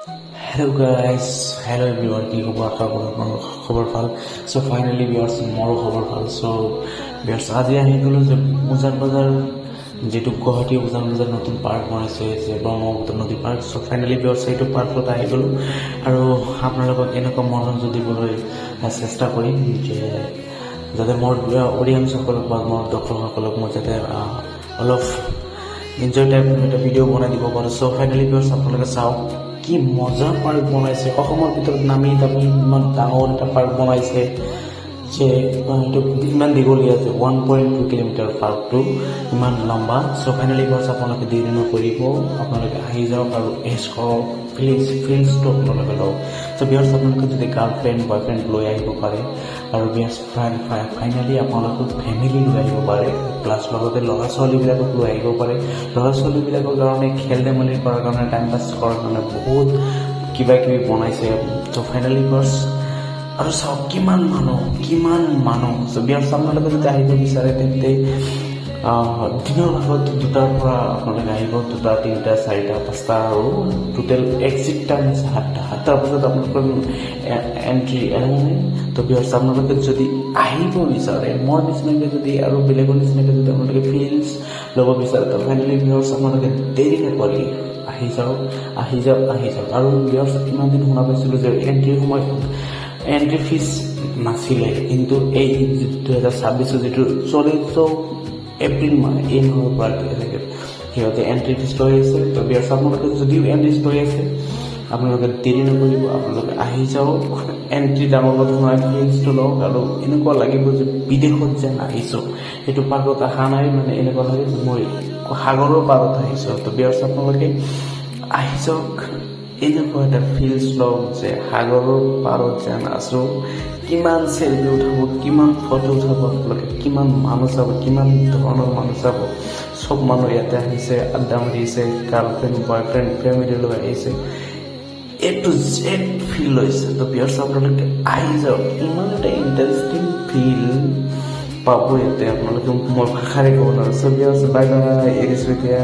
Hello guys, hello everyone. কি খবৰ? আশা কৰোঁ আপোনালোকৰ খবৰ ভাল। চ' ফাইনেলি বিয়াৰ্ছ মোৰো খবৰ ভাল। চ' বিয়াৰ্ছ আজি আহি গ'লোঁ যে উজান বজাৰ, যিটো গুৱাহাটী উজান বজাৰ নতুন পাৰ্ক বনাইছে যে ব্ৰহ্মপুত্ৰ নদী পাৰ্ক। চ' ফাইনেলি বিয়াৰ্ছ এইটো পাৰ্কত আহি গ'লোঁ আৰু আপোনালোকক এনেকুৱা মনোৰঞ্জন দিবলৈ চেষ্টা কৰিম যে যাতে মোৰ অডিয়েঞ্চসকলক বা মোৰ দৰ্শকসকলক মই যাতে অলপ এনজয় টাইপ এটা ভিডিঅ' বনাই দিব পাৰোঁ। চ' ফাইনেলি বিয়াৰ্ছ আপোনালোকে চাওক কি মজা পাৰ্ক বনাইছে। অসমৰ ভিতৰত নামি দামী ইমান ডাঙৰ এটা পাৰ্ক বনাইছে যে এইটো ইমান দীঘলীয়া যে 1.2 কিলোমিটাৰ পাৰ্কটো ইমান লম্বা। চ' ফাইনেলি বিয়াৰ্ছ আপোনালোকে দেৰি নকৰিব, আপোনালোকে আহি যাওক আৰু এজ কৰক, ফিল্ডছটো আপোনালোকে লওক। চ' বিয়াৰ্ছ আপোনালোকে যদি গাৰ্লফ্ৰেণ্ড বয়ফ্ৰেণ্ড লৈ আহিব পাৰে আৰু বিয়াৰ্ছ ফাইনেলি আপোনালোকে ফেমিলি লৈ আহিব পাৰে, প্লাছ লগতে ল'ৰা ছোৱালীবিলাকক লৈ আহিব পাৰে। ল'ৰা ছোৱালীবিলাকৰ কাৰণে খেল ধেমালি কৰাৰ কাৰণে, টাইম পাছ কৰাৰ কাৰণে বহুত কিবা কিবি বনাইছে। ত' ফাইনেলি বিয়াৰ্ছ আৰু চাওক কিমান মানুহ। চ' বিয়াৰ্ছ আপোনালোকে যদি আহিব বিচাৰে তেন্তে দিনৰ ভাগত 2টাৰ পৰা আপোনালোকে আহিব, 2টা 3টা 4টা 5টা আৰু টোটেল এক্সিট টাইম আছে 7টাৰ বজাত আপোনালোকৰ এণ্ট্ৰি এলাউনে। তো বিয়াৰ্ছ আপোনালোকে যদি আহিব বিচাৰে মোৰ নিচিনাকৈ যদি আৰু বেলেগৰ নিচিনাকৈ যদি আপোনালোকে ফিল্ডছ ল'ব বিচাৰে তো ফাইনেলি বিয়াৰ্ছ আপোনালোকে দেৰি নকৰি আহি যাওক। আৰু বিয়াৰ্ছ ইমান দিন শুনা পাইছিলোঁ যে এণ্ট্ৰি ফিজ নাছিলে, কিন্তু এই 2026 যিটো 24 এপ্ৰিল মাহ এই মাহৰ পৰা সিহঁতে এণ্ট্ৰি ফিজ লৈ আছে। তো বিয়াৰ্ছ আপোনালোকে যদিও এণ্ট্ৰি ফিজ লৈ আছে আপোনালোকে দেৰি নকৰিব, আপোনালোকে আহি যাওক। এণ্ট্ৰি ডাঙৰ কথা নহয়, ফিল্ডছটো লওক আৰু এনেকুৱা লাগিব যে বিদেশত যেন আহিছোঁ। সেইটো পাৰ্কত অহা নাই, মানে এনেকুৱা লাগে যে মই সাগৰৰ পাৰত আহিছোঁ। তো বিয়াৰ্ছ আপোনালোকে আহি যাওক, এনেকুৱা এটা ফিল্ডছ লওক যে সাগৰৰ পাৰত যেন আছোঁ। কিমান চেলফি উঠাব, কিমান ফটো উঠাব, আপোনালোকে কিমান মানুহ চাব, কিমান ধৰণৰ মানুহ চাব। চব মানুহ ইয়াতে আহিছে, আড্ডা মাৰিছে, গাৰ্লফ্ৰেণ্ড বয়ফ্ৰেণ্ড ফেমিলি লৈ আহিছে, A to Z ফিল লৈছে। তো বিয়াৰ্ছ আপোনালোকে আহি যাওক, ইমান এটা ইণ্টাৰেষ্টিং ফিল পাব ইয়াতে আপোনালোকে, মই ভাষাৰে ক'ব নোৱাৰোঁ। চ' বিয়াৰ্ছ বাই বাই, এৰিছোঁ এতিয়া।